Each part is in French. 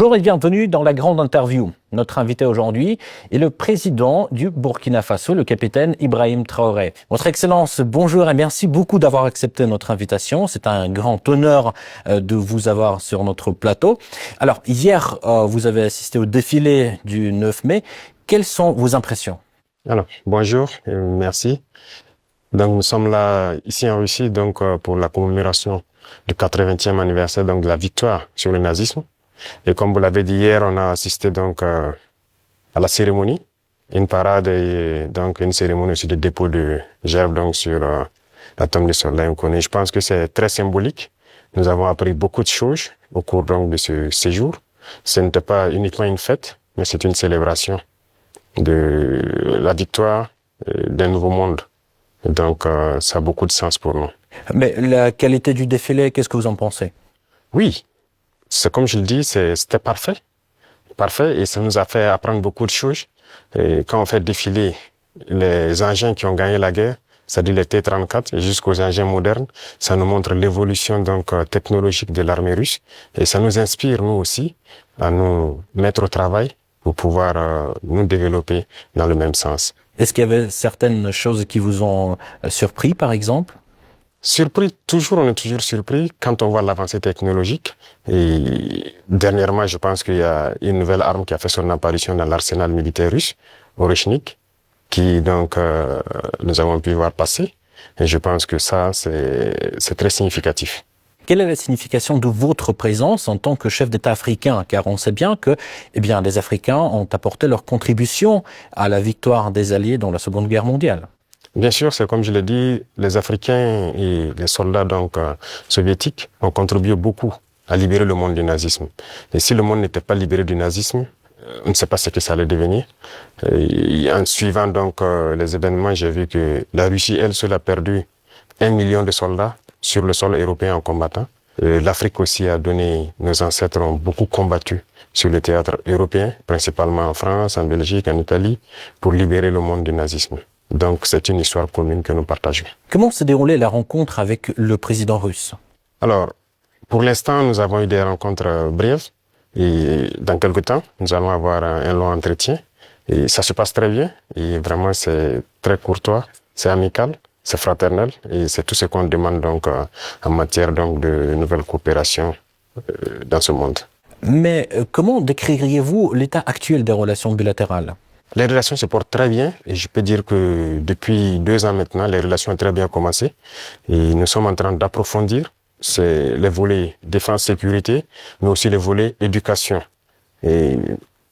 Bonjour et bienvenue dans la grande interview. Notre invité aujourd'hui est le président du Burkina Faso, le capitaine Ibrahim Traoré. Votre Excellence, bonjour et merci beaucoup d'avoir accepté notre invitation. C'est un grand honneur de vous avoir sur notre plateau. Alors, hier, vous avez assisté au défilé du 9 mai. Quelles sont vos impressions? Alors, bonjour et merci. Donc, nous sommes là, ici en Russie, donc, pour la commémoration du 80e anniversaire, donc, de la victoire sur le nazisme. Et comme vous l'avez dit hier, on a assisté, donc, à la cérémonie, une parade et, donc, une cérémonie aussi de dépôt de gerbes, donc, sur la tombe des soldats inconnus. Je pense que c'est très symbolique. Nous avons appris beaucoup de choses au cours, donc, de ce séjour. Ce n'était pas uniquement une fête, mais c'est une célébration de la victoire d'un nouveau monde. Donc, ça a beaucoup de sens pour nous. Mais la qualité du défilé, qu'est-ce que vous en pensez? Oui, c'est comme je le dis, c'était parfait. Parfait, et ça nous a fait apprendre beaucoup de choses. Et quand on fait défiler les engins qui ont gagné la guerre, c'est-à-dire les T-34 jusqu'aux engins modernes, ça nous montre l'évolution donc technologique de l'armée russe. Et ça nous inspire, nous aussi, à nous mettre au travail pour pouvoir nous développer dans le même sens. Est-ce qu'il y avait certaines choses qui vous ont surpris, par exemple? Surpris, toujours, on est toujours surpris quand on voit l'avancée technologique. Et dernièrement, je pense qu'il y a une nouvelle arme qui a fait son apparition dans l'arsenal militaire russe, Oreshnik, qui donc nous avons pu voir passer. Et je pense que ça, c'est très significatif. Quelle est la signification de votre présence en tant que chef d'État africain? Car on sait bien que, les Africains ont apporté leur contribution à la victoire des Alliés dans la Seconde Guerre mondiale. Bien sûr, c'est comme je l'ai dit, les Africains et les soldats donc soviétiques ont contribué beaucoup à libérer le monde du nazisme. Et si le monde n'était pas libéré du nazisme, on ne sait pas ce que ça allait devenir. Et en suivant donc les événements, j'ai vu que la Russie, elle seule, a perdu 1 million de soldats sur le sol européen en combattant. L'Afrique aussi a donné, nos ancêtres ont beaucoup combattu sur le théâtre européen, principalement en France, en Belgique, en Italie, pour libérer le monde du nazisme. Donc, c'est une histoire commune que nous partageons. Comment s'est déroulée la rencontre avec le président russe? Alors, pour l'instant, nous avons eu des rencontres brèves et dans quelques temps, nous allons avoir un long entretien et ça se passe très bien et vraiment, c'est très courtois, c'est amical, c'est fraternel et c'est tout ce qu'on demande donc en matière donc de nouvelles coopérations dans ce monde. Mais comment décririez-vous l'état actuel des relations bilatérales? Les relations se portent très bien et je peux dire que depuis 2 ans maintenant, les relations ont très bien commencé et nous sommes en train d'approfondir les volets défense-sécurité, mais aussi les volets éducation et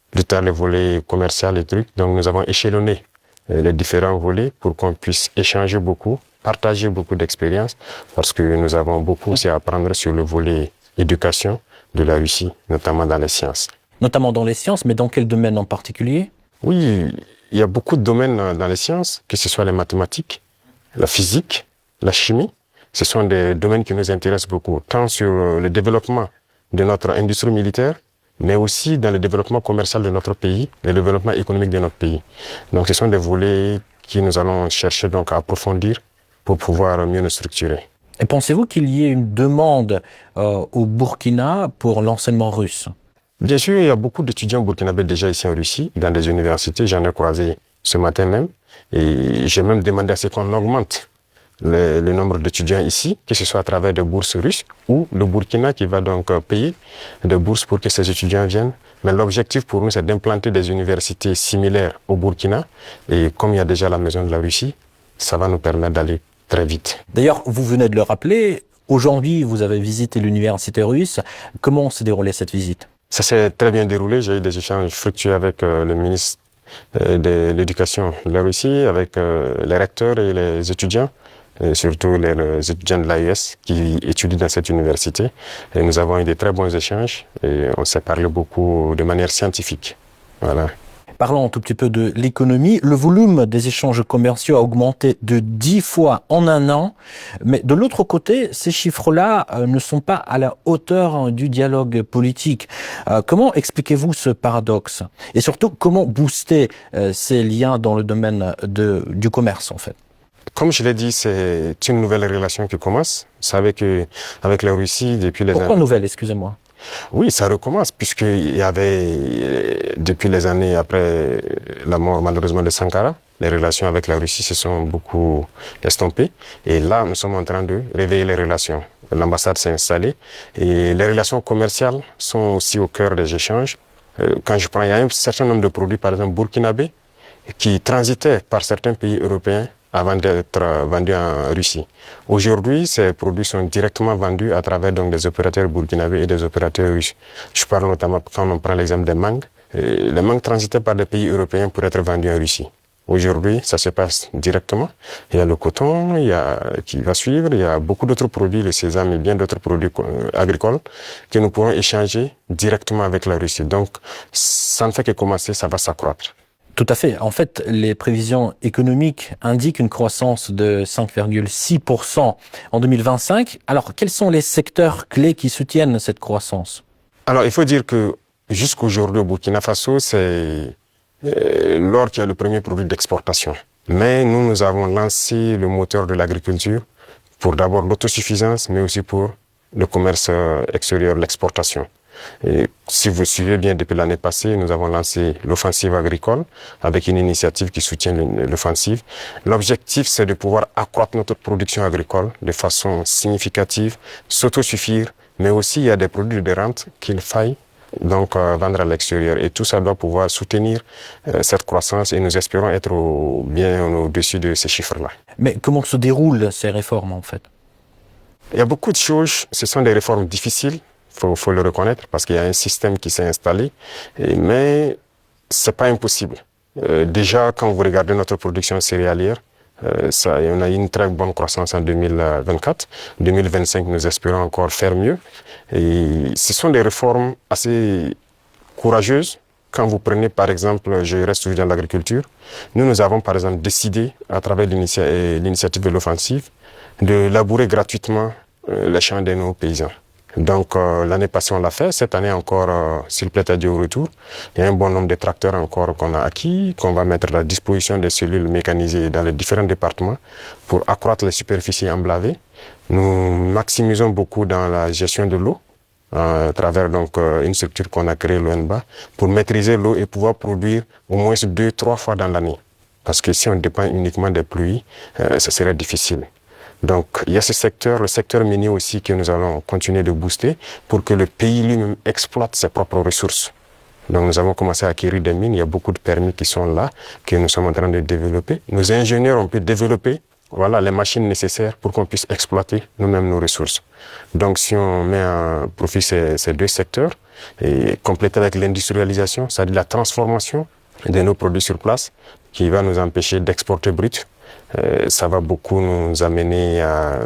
plus tard les volets commercial et trucs. Donc nous avons échelonné les différents volets pour qu'on puisse échanger beaucoup, partager beaucoup d'expériences parce que nous avons beaucoup aussi à apprendre sur le volet éducation de la Russie, notamment dans les sciences. Notamment dans les sciences, mais dans quel domaine en particulier? Oui, il y a beaucoup de domaines dans les sciences, que ce soit les mathématiques, la physique, la chimie. Ce sont des domaines qui nous intéressent beaucoup, tant sur le développement de notre industrie militaire, mais aussi dans le développement commercial de notre pays, le développement économique de notre pays. Donc ce sont des volets que nous allons chercher donc à approfondir pour pouvoir mieux nous structurer. Et pensez-vous qu'il y ait une demande au Burkina pour l'enseignement russe? Bien sûr, il y a beaucoup d'étudiants burkinabés déjà ici en Russie, dans des universités. J'en ai croisé ce matin même. Et j'ai même demandé à ce qu'on augmente le nombre d'étudiants ici, que ce soit à travers des bourses russes ou le Burkina qui va donc payer des bourses pour que ces étudiants viennent. Mais l'objectif pour nous, c'est d'implanter des universités similaires au Burkina. Et comme il y a déjà la maison de la Russie, ça va nous permettre d'aller très vite. D'ailleurs, vous venez de le rappeler, aujourd'hui, vous avez visité l'université russe. Comment s'est déroulée cette visite? Ça s'est très bien déroulé. J'ai eu des échanges fructueux avec le ministre de l'Éducation de la Russie, avec les recteurs et les étudiants, et surtout les étudiants de l'AES qui étudient dans cette université. Et nous avons eu de très bons échanges et on s'est parlé beaucoup de manière scientifique. Voilà. Parlons un tout petit peu de l'économie. Le volume des échanges commerciaux a augmenté de 10 fois en un an. Mais de l'autre côté, ces chiffres-là ne sont pas à la hauteur du dialogue politique. Comment expliquez-vous ce paradoxe? Et surtout, comment booster ces liens dans le domaine du commerce, en fait? Comme je l'ai dit, c'est une nouvelle relation qui commence. Vous savez qu'avec la Russie, depuis les... Pourquoi nouvelle, excusez-moi? Oui, ça recommence, puisqu'il y avait, depuis les années après la mort malheureusement de Sankara, les relations avec la Russie se sont beaucoup estompées. Et là, nous sommes en train de réveiller les relations. L'ambassade s'est installée et les relations commerciales sont aussi au cœur des échanges. Quand je prends, il y a un certain nombre de produits, par exemple burkinabés, qui transitaient par certains pays européens avant d'être vendus en Russie. Aujourd'hui, ces produits sont directement vendus à travers donc, des opérateurs burkinabés et des opérateurs russes. Je parle notamment, quand on prend l'exemple des mangues, les mangues transitaient par des pays européens pour être vendus en Russie. Aujourd'hui, ça se passe directement. Il y a le coton, qui va suivre, il y a beaucoup d'autres produits, le sésame et bien d'autres produits agricoles que nous pourrons échanger directement avec la Russie. Donc, ça ne fait que commencer, ça va s'accroître. Tout à fait. En fait, les prévisions économiques indiquent une croissance de 5,6% en 2025. Alors, quels sont les secteurs clés qui soutiennent cette croissance? Alors, il faut dire que jusqu'aujourd'hui au Burkina Faso, c'est l'or qui est le premier produit d'exportation. Mais nous avons lancé le moteur de l'agriculture pour d'abord l'autosuffisance, mais aussi pour le commerce extérieur, l'exportation. Et si vous suivez bien, depuis l'année passée, nous avons lancé l'offensive agricole avec une initiative qui soutient l'offensive. L'objectif, c'est de pouvoir accroître notre production agricole de façon significative, s'autosuffire, mais aussi il y a des produits de rente qu'il faille donc vendre à l'extérieur. Et tout ça doit pouvoir soutenir cette croissance et nous espérons être bien au-dessus de ces chiffres-là. Mais comment se déroulent ces réformes en fait? Il y a beaucoup de choses, ce sont des réformes difficiles. Faut le reconnaître parce qu'il y a un système qui s'est installé, mais c'est pas impossible. Déjà, quand vous regardez notre production céréalière, on a eu une très bonne croissance en 2024. 2025, nous espérons encore faire mieux. Et ce sont des réformes assez courageuses. Quand vous prenez, par exemple, je reste toujours dans l'agriculture, nous avons, par exemple, décidé, à travers l'initiative de l'offensive, de labourer gratuitement les champs de nos paysans. Donc l'année passée on l'a fait, cette année encore s'il plaît à Dieu au retour. Il y a un bon nombre de tracteurs encore qu'on a acquis, qu'on va mettre à la disposition des cellules mécanisées dans les différents départements pour accroître les superficies emblavées. Nous maximisons beaucoup dans la gestion de l'eau à travers donc une structure qu'on a créée, l'ONBA, pour maîtriser l'eau et pouvoir produire au moins 2-3 fois dans l'année. Parce que si on dépend uniquement des pluies, ça serait difficile. Donc, il y a ce secteur, le secteur minier aussi que nous allons continuer de booster pour que le pays lui-même exploite ses propres ressources. Donc, nous avons commencé à acquérir des mines. Il y a beaucoup de permis qui sont là, que nous sommes en train de développer. Nos ingénieurs ont pu développer, les machines nécessaires pour qu'on puisse exploiter nous-mêmes nos ressources. Donc, si on met à profit ces deux secteurs et compléter avec l'industrialisation, c'est-à-dire la transformation de nos produits sur place, qui va nous empêcher d'exporter brut, ça va beaucoup nous amener à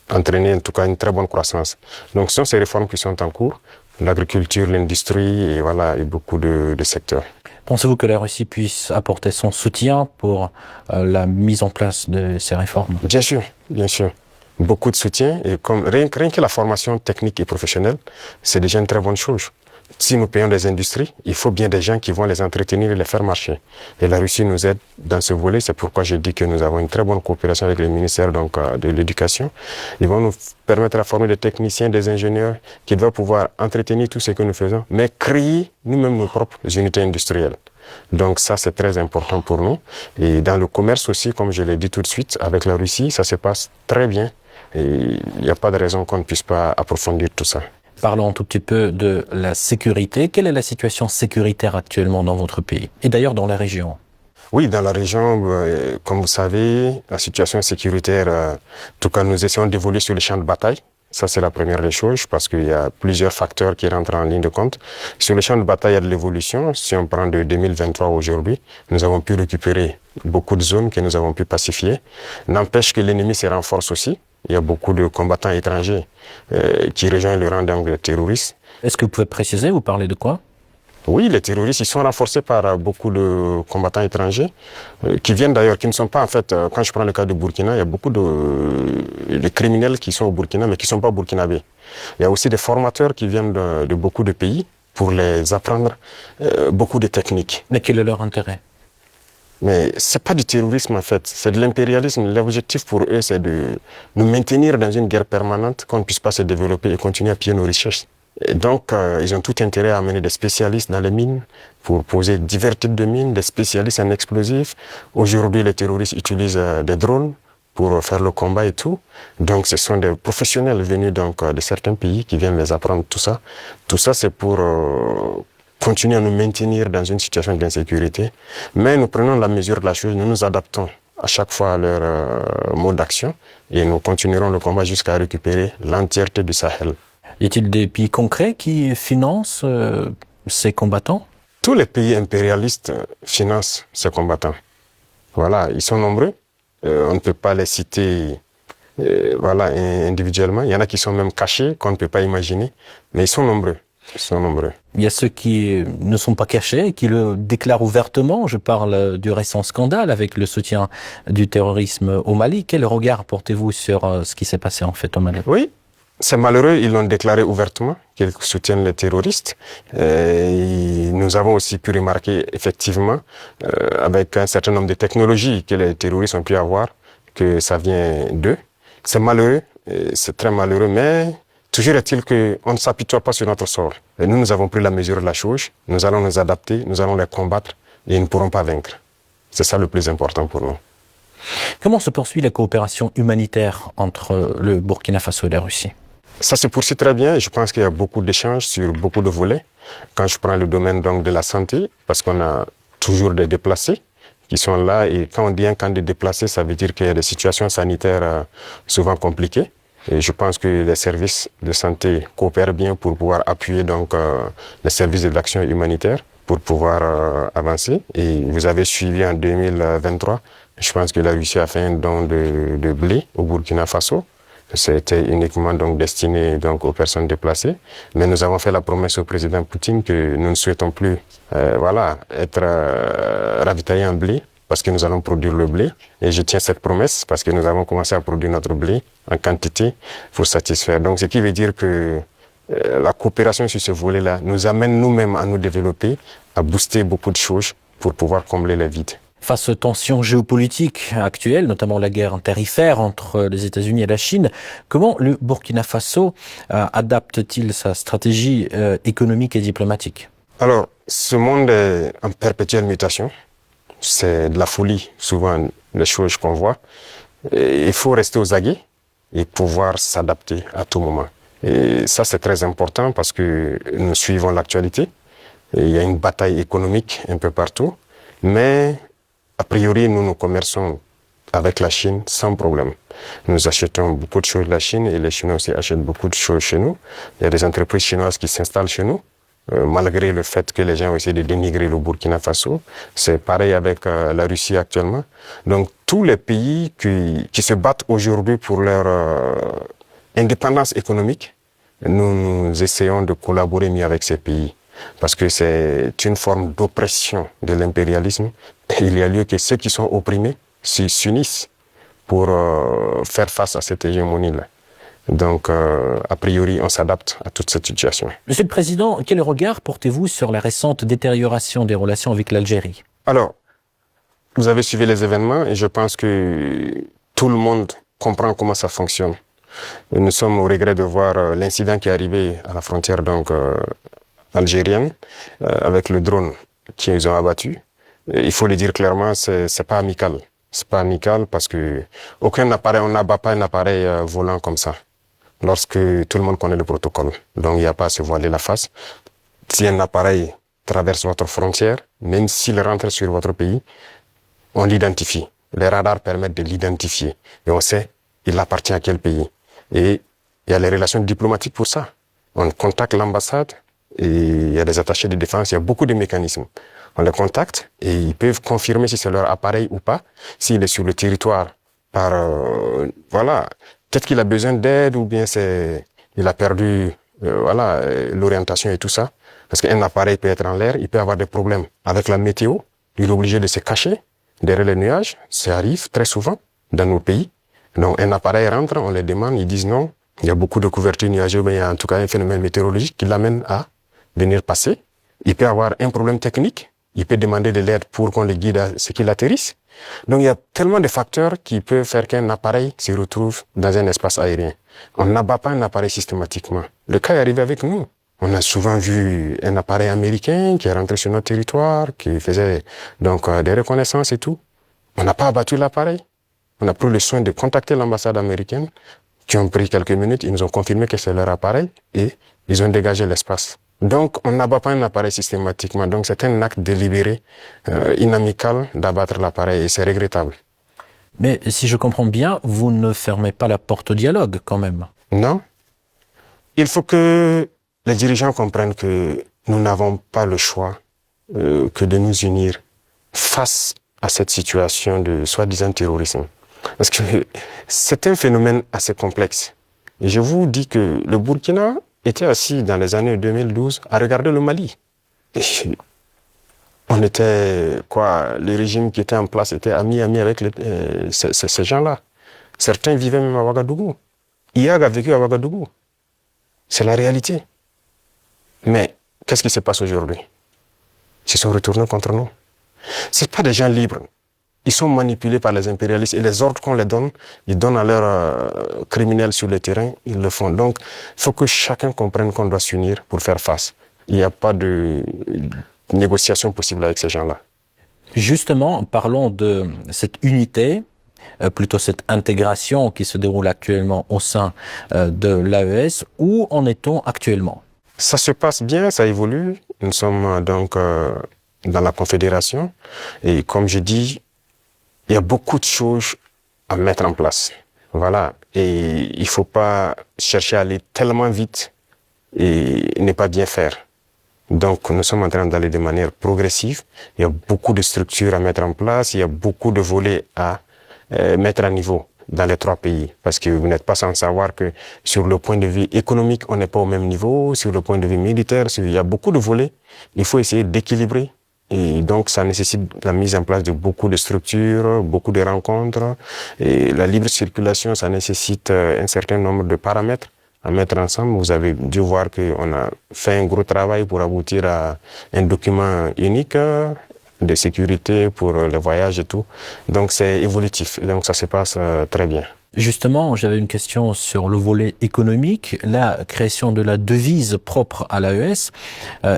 entraîner en tout cas une très bonne croissance. Donc ce sont ces réformes qui sont en cours, l'agriculture, l'industrie et beaucoup de secteurs. Pensez-vous que la Russie puisse apporter son soutien pour la mise en place de ces réformes? Bien sûr, bien sûr. Beaucoup de soutien et rien que la formation technique et professionnelle, c'est déjà une très bonne chose. Si nous payons des industries, il faut bien des gens qui vont les entretenir et les faire marcher. Et la Russie nous aide dans ce volet. C'est pourquoi je dis que nous avons une très bonne coopération avec le ministère de l'Éducation. Ils vont nous permettre de former des techniciens, des ingénieurs qui vont pouvoir entretenir tout ce que nous faisons, mais créer nous-mêmes nos propres unités industrielles. Donc ça, c'est très important pour nous. Et dans le commerce aussi, comme je l'ai dit tout de suite, avec la Russie, ça se passe très bien. Et il n'y a pas de raison qu'on ne puisse pas approfondir tout ça. Parlons un tout petit peu de la sécurité. Quelle est la situation sécuritaire actuellement dans votre pays et d'ailleurs dans la région? Oui, dans la région, comme vous savez, la situation sécuritaire, en tout cas, nous essayons d'évoluer sur les champs de bataille. Ça, c'est la première des choses parce qu'il y a plusieurs facteurs qui rentrent en ligne de compte. Sur les champs de bataille, il y a de l'évolution. Si on prend de 2023 aujourd'hui, nous avons pu récupérer beaucoup de zones que nous avons pu pacifier. N'empêche que l'ennemi se renforce aussi. Il y a beaucoup de combattants étrangers qui rejoignent le rang des terroristes. Est-ce que vous pouvez préciser, vous parlez de quoi? Oui, les terroristes, ils sont renforcés par beaucoup de combattants étrangers qui viennent d'ailleurs, qui ne sont pas en fait, quand je prends le cas du Burkina, il y a beaucoup de criminels qui sont au Burkina mais qui ne sont pas burkinabés. Il y a aussi des formateurs qui viennent de beaucoup de pays pour les apprendre beaucoup de techniques. Mais quel est leur intérêt? Mais c'est pas du terrorisme en fait, c'est de l'impérialisme. L'objectif pour eux, c'est de nous maintenir dans une guerre permanente, qu'on ne puisse pas se développer et continuer à piller nos richesses Et donc, ils ont tout intérêt à amener des spécialistes dans les mines pour poser divers types de mines, des spécialistes en explosifs. Aujourd'hui, les terroristes utilisent des drones pour faire le combat et tout. Donc, ce sont des professionnels venus donc de certains pays qui viennent les apprendre tout ça. Tout ça, c'est pour continuer à nous maintenir dans une situation d'insécurité. Mais nous prenons la mesure de la chose, nous nous adaptons à chaque fois à leur mode d'action et nous continuerons le combat jusqu'à récupérer l'entièreté du Sahel. Y a-t-il des pays concrets qui financent ces combattants? Tous les pays impérialistes financent ces combattants. Voilà, ils sont nombreux. On ne peut pas les citer voilà, individuellement. Il y en a qui sont même cachés, qu'on ne peut pas imaginer. Mais ils sont nombreux. Ils sont nombreux. Il y a ceux qui ne sont pas cachés et qui le déclarent ouvertement. Je parle du récent scandale avec le soutien du terrorisme au Mali. Quel regard portez-vous sur ce qui s'est passé en fait au Mali? Oui, c'est malheureux. Ils l'ont déclaré ouvertement qu'ils soutiennent les terroristes. Et nous avons aussi pu remarquer effectivement, avec un certain nombre de technologies que les terroristes ont pu avoir, que ça vient d'eux. C'est malheureux, c'est très malheureux, mais toujours est-il qu'on ne s'apitoie pas sur notre sort. Et nous avons pris la mesure de la chose, nous allons nous adapter, nous allons les combattre et ils ne pourront pas vaincre. C'est ça le plus important pour nous. Comment se poursuit la coopération humanitaire entre le Burkina Faso et la Russie? Ça se poursuit très bien et je pense qu'il y a beaucoup d'échanges sur beaucoup de volets. Quand je prends le domaine donc de la santé, parce qu'on a toujours des déplacés qui sont là et quand on dit un camp de déplacés, ça veut dire qu'il y a des situations sanitaires souvent compliquées. Et je pense que les services de santé coopèrent bien pour pouvoir appuyer donc les services de l'action humanitaire pour pouvoir avancer. Et vous avez suivi en 2023, je pense que la Russie a fait un don de blé au Burkina Faso. C'était uniquement donc destiné donc aux personnes déplacées, mais nous avons fait la promesse au président Poutine que nous ne souhaitons plus voilà être ravitaillés en blé parce que nous allons produire le blé et je tiens cette promesse parce que nous avons commencé à produire notre blé en quantité pour satisfaire. Donc ce qui veut dire que la coopération sur ce volet-là nous amène nous-mêmes à nous développer, à booster beaucoup de choses pour pouvoir combler les vides. Face aux tensions géopolitiques actuelles, notamment la guerre tarifaire entre les États-Unis et la Chine, comment le Burkina Faso adapte-t-il sa stratégie économique et diplomatique? Alors, ce monde est en perpétuelle mutation. C'est de la folie, souvent, les choses qu'on voit. Et il faut rester aux aguets et pouvoir s'adapter à tout moment. Et ça, c'est très important parce que nous suivons l'actualité. Il y a une bataille économique un peu partout. Mais a priori, nous commerçons avec la Chine sans problème. Nous achetons beaucoup de choses de la Chine et les Chinois aussi achètent beaucoup de choses chez nous. Il y a des entreprises chinoises qui s'installent chez nous, malgré le fait que les gens ont essayé de dénigrer le Burkina Faso. C'est pareil avec la Russie actuellement. Donc tous les pays qui se battent aujourd'hui pour leur indépendance économique, nous essayons de collaborer mieux avec ces pays. Parce que c'est une forme d'oppression de l'impérialisme. Il y a lieu que ceux qui sont opprimés s'unissent pour faire face à cette hégémonie-là. Donc, a priori, on s'adapte à toute cette situation. Monsieur le Président, quel regard portez-vous sur la récente détérioration des relations avec l'Algérie? Alors, vous avez suivi les événements et je pense que tout le monde comprend comment ça fonctionne. Nous sommes au regret de voir l'incident qui est arrivé à la frontière donc algérienne avec le drone qu'ils ont abattu. Et il faut le dire clairement, c'est pas amical. C'est pas amical parce que aucun appareil, on n'abat pas un appareil volant comme ça. Lorsque tout le monde connaît le protocole. Donc il n'y a pas à se voiler la face. Si un appareil traverse votre frontière, même s'il rentre sur votre pays, on l'identifie. Les radars permettent de l'identifier. Et on sait il appartient à quel pays. Et il y a les relations diplomatiques pour ça. On contacte l'ambassade et il y a des attachés de défense, il y a beaucoup de mécanismes. On les contacte et ils peuvent confirmer si c'est leur appareil ou pas, s'il est sur le territoire par, voilà, peut-être qu'il a besoin d'aide ou bien il a perdu, voilà, l'orientation et tout ça. Parce qu'un appareil peut être en l'air, il peut avoir des problèmes avec la météo. Il est obligé de se cacher derrière les nuages. Ça arrive très souvent dans nos pays. Donc un appareil rentre, on les demande, ils disent non. Il y a beaucoup de couvertures nuageuses, mais il y a en tout cas un phénomène météorologique qui l'amène à venir passer. Il peut avoir un problème technique. Il peut demander de l'aide pour qu'on le guide à ce qu'il atterrisse. Donc il y a tellement de facteurs qui peuvent faire qu'un appareil se retrouve dans un espace aérien. On n'abat pas un appareil systématiquement. Le cas est arrivé avec nous. On a souvent vu un appareil américain qui est rentré sur notre territoire, qui faisait donc des reconnaissances et tout. On n'a pas abattu l'appareil. On a pris le soin de contacter l'ambassade américaine, qui ont pris quelques minutes, ils nous ont confirmé que c'est leur appareil et ils ont dégagé l'espace. Donc, on n'abat pas un appareil systématiquement. Donc, c'est un acte délibéré, inamical d'abattre l'appareil et c'est regrettable. Mais si je comprends bien, vous ne fermez pas la porte au dialogue quand même. Non. Il faut que les dirigeants comprennent que nous n'avons pas le choix que de nous unir face à cette situation de soi-disant terrorisme. Parce que c'est un phénomène assez complexe. Et je vous dis que le Burkina était assis dans les années 2012 à regarder le Mali. Et on était, le régime qui était en place était ami avec ces gens-là. Certains vivaient même à Ouagadougou. IAG a vécu à Ouagadougou. C'est la réalité. Mais qu'est-ce qui se passe aujourd'hui? Ils se sont retournés contre nous. Ce pas des gens libres. Ils sont manipulés par les impérialistes et les ordres qu'on les donne, ils donnent à leurs criminels sur le terrain, ils le font. Donc, il faut que chacun comprenne qu'on doit s'unir pour faire face. Il n'y a pas de négociation possible avec ces gens-là. Justement, parlons de cette unité, plutôt cette intégration qui se déroule actuellement au sein de l'AES. Où en est-on actuellement? Ça se passe bien, ça évolue. Nous sommes donc dans la Confédération et comme je dis, il y a beaucoup de choses à mettre en place. Voilà. Et il faut pas chercher à aller tellement vite et ne pas bien faire. Donc, nous sommes en train d'aller de manière progressive. Il y a beaucoup de structures à mettre en place. Il y a beaucoup de volets à mettre à niveau dans les trois pays. Parce que vous n'êtes pas sans savoir que sur le point de vue économique, on n'est pas au même niveau. Sur le point de vue militaire, il y a beaucoup de volets. Il faut essayer d'équilibrer. Et donc, ça nécessite la mise en place de beaucoup de structures, beaucoup de rencontres. Et la libre circulation, ça nécessite un certain nombre de paramètres à mettre ensemble. Vous avez dû voir qu'on a fait un gros travail pour aboutir à un document unique de sécurité pour les voyages et tout. Donc, c'est évolutif. Donc, ça se passe très bien. Justement, j'avais une question sur le volet économique. La création de la devise propre à l'AES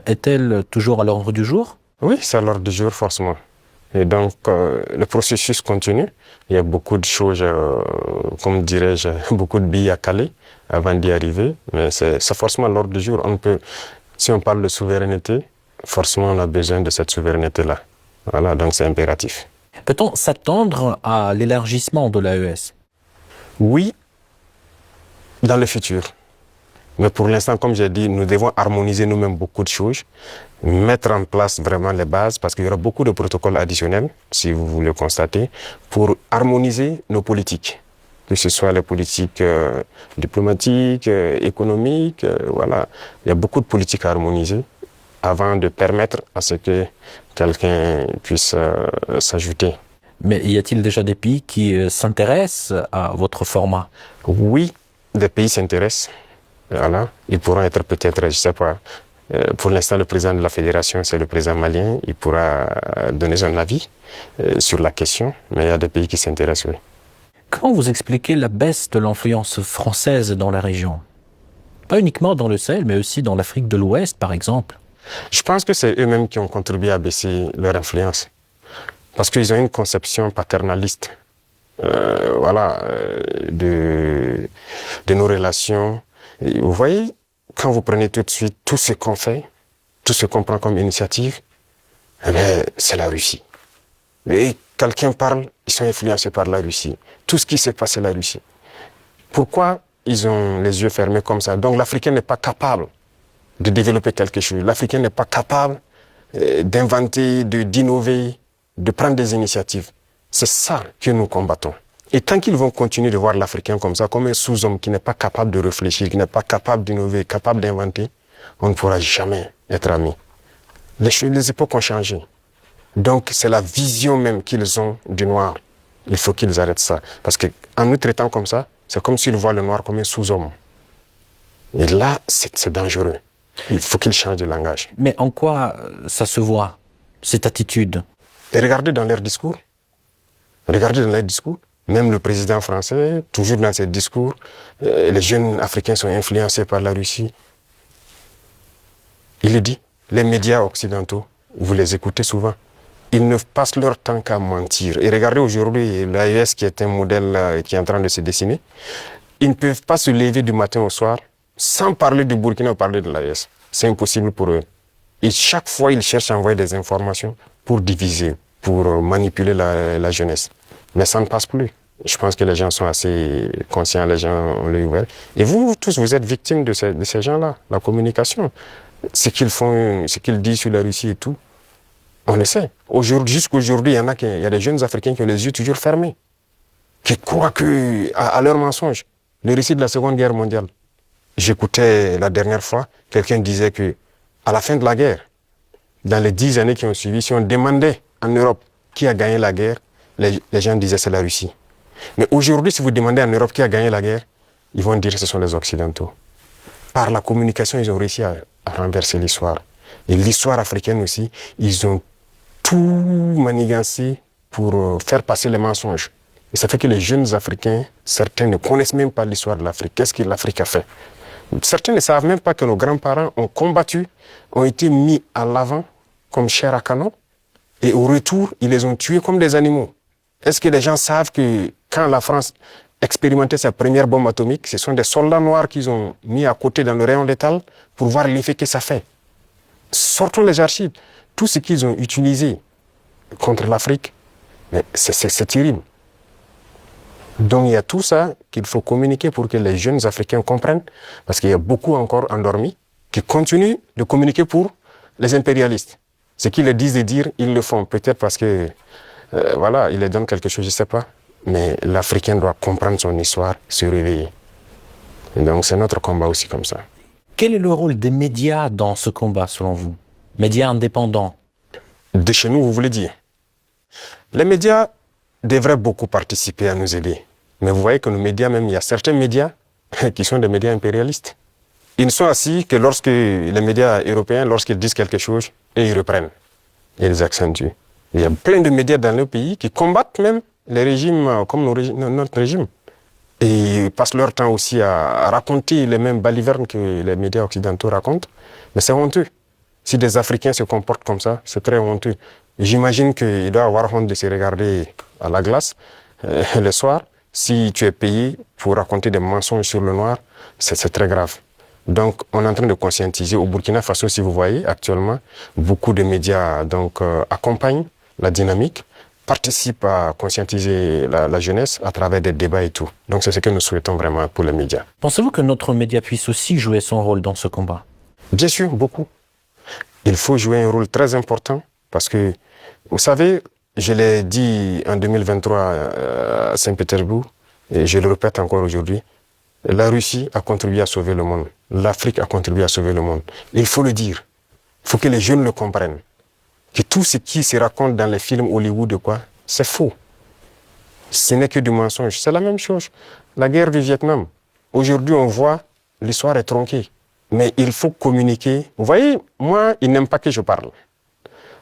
est-elle toujours à l'ordre du jour? Oui, c'est à l'ordre du jour, forcément. Et donc, le processus continue. Il y a beaucoup de choses, comme dirais-je, beaucoup de billes à caler avant d'y arriver. Mais c'est forcément à l'ordre du jour. On peut, si on parle de souveraineté, forcément on a besoin de cette souveraineté-là. Voilà, donc c'est impératif. Peut-on s'attendre à l'élargissement de l'AES? Oui, dans le futur. Mais pour l'instant, comme j'ai dit, nous devons harmoniser nous-mêmes beaucoup de choses, mettre en place vraiment les bases, parce qu'il y aura beaucoup de protocoles additionnels, si vous le constatez, pour harmoniser nos politiques, que ce soit les politiques diplomatiques, économiques, voilà. Il y a beaucoup de politiques à harmoniser avant de permettre à ce que quelqu'un puisse s'ajouter. Mais y a-t-il déjà des pays qui s'intéressent à votre format? Oui, des pays s'intéressent. Voilà. Ils pourront être peut-être, je sais pas, pour l'instant le président de la fédération c'est le président malien, il pourra donner son avis sur la question, mais il y a des pays qui s'intéressent, oui. Comment vous expliquez la baisse de l'influence française dans la région? Pas uniquement dans le Sahel, mais aussi dans l'Afrique de l'Ouest, par exemple. Je pense que c'est eux-mêmes qui ont contribué à baisser leur influence, parce qu'ils ont une conception paternaliste, de nos relations. Et vous voyez, quand vous prenez tout de suite tout ce qu'on fait, tout ce qu'on prend comme initiative, eh bien, c'est la Russie. Et quelqu'un parle, ils sont influencés par la Russie. Tout ce qui se passe, c'est la Russie. Pourquoi ils ont les yeux fermés comme ça? Donc l'Africain n'est pas capable de développer quelque chose. L'Africain n'est pas capable d'inventer, d'innover, de prendre des initiatives. C'est ça que nous combattons. Et tant qu'ils vont continuer de voir l'Africain comme ça, comme un sous-homme qui n'est pas capable de réfléchir, qui n'est pas capable d'innover, capable d'inventer, on ne pourra jamais être amis. Les époques ont changé. Donc c'est la vision même qu'ils ont du noir. Il faut qu'ils arrêtent ça. Parce qu'en nous traitant comme ça, c'est comme s'ils voient le noir comme un sous-homme. Et là, c'est dangereux. Il faut qu'ils changent de langage. Mais en quoi ça se voit, cette attitude? Et regardez dans leurs discours. Regardez dans leurs discours. Même le président français, toujours dans ses discours, les jeunes Africains sont influencés par la Russie. Il est dit, les médias occidentaux, vous les écoutez souvent, ils ne passent leur temps qu'à mentir. Et regardez aujourd'hui l'AES qui est un modèle qui est en train de se dessiner. Ils ne peuvent pas se lever du matin au soir sans parler du Burkina ou parler de l'AES. C'est impossible pour eux. Et chaque fois, ils cherchent à envoyer des informations pour diviser, pour manipuler la jeunesse. Mais ça ne passe plus. Je pense que les gens sont assez conscients, les gens ont l'œil ouvert. Et vous tous, vous êtes victimes de ces gens-là, la communication. Ce qu'ils font, ce qu'ils disent sur la Russie et tout, on le sait. Jusqu'aujourd'hui, il y a des jeunes Africains qui ont les yeux toujours fermés, qui croient à leurs mensonges. Le récit de la Seconde Guerre mondiale. J'écoutais la dernière fois, quelqu'un disait que à la fin de la guerre, dans les 10 années qui ont suivi, si on demandait en Europe qui a gagné la guerre, les gens disaient c'est la Russie. Mais aujourd'hui, si vous demandez en Europe qui a gagné la guerre, ils vont dire que ce sont les Occidentaux. Par la communication, ils ont réussi à renverser l'histoire. Et l'histoire africaine aussi, ils ont tout manigancé pour faire passer les mensonges. Et ça fait que les jeunes Africains, certains ne connaissent même pas l'histoire de l'Afrique. Qu'est-ce que l'Afrique a fait? Certains ne savent même pas que nos grands-parents ont combattu, ont été mis à l'avant comme chair à canon. Et au retour, ils les ont tués comme des animaux. Est-ce que les gens savent que quand la France expérimentait sa première bombe atomique, ce sont des soldats noirs qu'ils ont mis à côté dans le rayon létal pour voir l'effet que ça fait? Sortons les archives. Tout ce qu'ils ont utilisé contre l'Afrique, c'est terrible. Donc il y a tout ça qu'il faut communiquer pour que les jeunes Africains comprennent, parce qu'il y a beaucoup encore endormis qui continuent de communiquer pour les impérialistes. Ce qu'ils leur disent de dire, ils le font. Peut-être parce que, voilà, ils leur donnent quelque chose, je ne sais pas. Mais l'Africain doit comprendre son histoire, se réveiller. Et donc c'est notre combat aussi comme ça. Quel est le rôle des médias dans ce combat, selon vous? Médias indépendants? De chez nous, vous voulez dire? Les médias devraient beaucoup participer à nous aider. Mais vous voyez que nos médias, même, il y a certains médias qui sont des médias impérialistes. Ils ne sont assis que lorsque les médias européens, lorsqu'ils disent quelque chose, et ils reprennent. Et ils accentuent. Il y a plein de médias dans nos pays qui combattent même les régimes comme notre régime. Et ils passent leur temps aussi à raconter les mêmes balivernes que les médias occidentaux racontent. Mais c'est honteux. Si des Africains se comportent comme ça, c'est très honteux. J'imagine qu'il doit avoir honte de se regarder à la glace le soir. Si tu es payé pour raconter des mensonges sur le noir, c'est très grave. Donc, on est en train de conscientiser. Au Burkina Faso, si vous voyez, actuellement, beaucoup de médias accompagnent la dynamique, participent à conscientiser la jeunesse à travers des débats et tout. Donc, c'est ce que nous souhaitons vraiment pour les médias. Pensez-vous que notre média puisse aussi jouer son rôle dans ce combat? Bien sûr, beaucoup. Il faut jouer un rôle très important parce que, vous savez, je l'ai dit en 2023 à Saint-Pétersbourg et je le répète encore aujourd'hui, la Russie a contribué à sauver le monde. L'Afrique a contribué à sauver le monde. Il faut le dire. Il faut que les jeunes le comprennent. Que tout ce qui se raconte dans les films Hollywood, c'est faux. Ce n'est que du mensonge. C'est la même chose. La guerre du Vietnam. Aujourd'hui, on voit, l'histoire est tronquée. Mais il faut communiquer. Vous voyez, moi, ils n'aiment pas que je parle.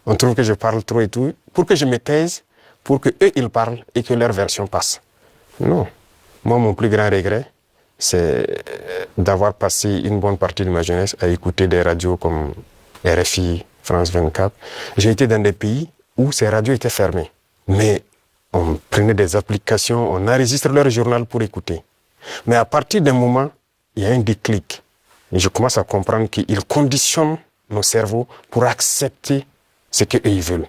On trouve que je parle trop et tout. Pour que je me taise, pour que eux ils parlent et que leur version passe. Non. Moi, mon plus grand regret, c'est d'avoir passé une bonne partie de ma jeunesse à écouter des radios comme RFI, France 24. J'ai été dans des pays où ces radios étaient fermées. Mais on prenait des applications, on enregistre leur journal pour écouter. Mais à partir d'un moment, il y a un déclic. Et je commence à comprendre qu'ils conditionnent nos cerveaux pour accepter ce qu'ils veulent.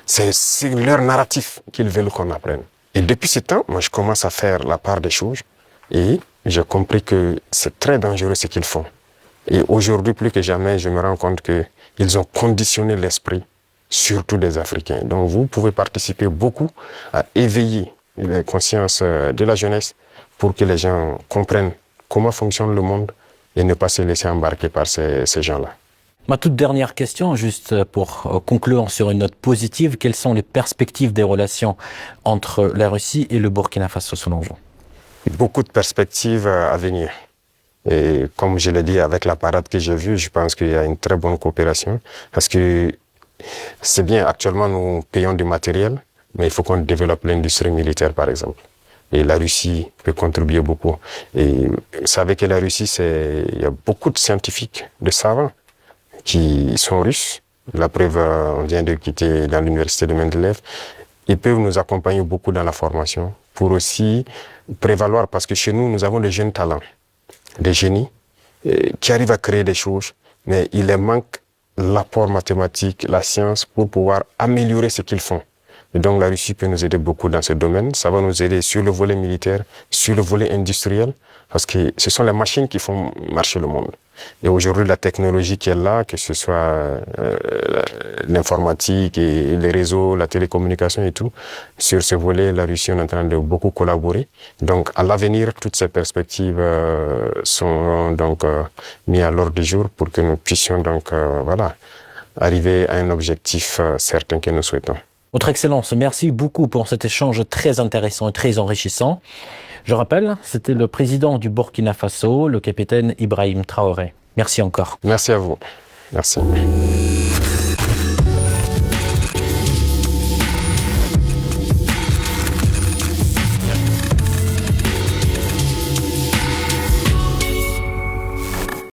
C'est leur narratif qu'ils veulent qu'on apprenne. Et depuis ce temps, moi, je commence à faire la part des choses et j'ai compris que c'est très dangereux ce qu'ils font. Et aujourd'hui, plus que jamais, je me rends compte qu'ils ont conditionné l'esprit, surtout des Africains. Donc, vous pouvez participer beaucoup à éveiller les consciences de la jeunesse pour que les gens comprennent comment fonctionne le monde et ne pas se laisser embarquer par ces gens-là. Ma toute dernière question, juste pour conclure sur une note positive, quelles sont les perspectives des relations entre la Russie et le Burkina Faso selon vous? Beaucoup de perspectives à venir. Et comme je l'ai dit, avec la parade que j'ai vue, je pense qu'il y a une très bonne coopération. Parce que c'est bien, actuellement, nous payons du matériel, mais il faut qu'on développe l'industrie militaire, par exemple. Et la Russie peut contribuer beaucoup. Et vous savez que la Russie, il y a beaucoup de scientifiques, de savants. qui sont russes. La preuve, on vient de quitter dans l'université de Mendeleev. Ils peuvent nous accompagner beaucoup dans la formation pour aussi prévaloir, parce que chez nous, nous avons des jeunes talents, des génies qui arrivent à créer des choses, mais il leur manque l'apport mathématique, la science pour pouvoir améliorer ce qu'ils font. Et donc la Russie peut nous aider beaucoup dans ce domaine. Ça va nous aider sur le volet militaire, sur le volet industriel, parce que ce sont les machines qui font marcher le monde. Et aujourd'hui, la technologie qui est là, que ce soit l'informatique et les réseaux, la télécommunication et tout, sur ce volet, la Russie est en train de beaucoup collaborer. Donc, à l'avenir, toutes ces perspectives sont donc mises à l'ordre du jour pour que nous puissions donc voilà arriver à un objectif certain que nous souhaitons. Votre Excellence, merci beaucoup pour cet échange très intéressant et très enrichissant. Je rappelle, c'était le président du Burkina Faso, le capitaine Ibrahim Traoré. Merci encore. Merci à vous. Merci.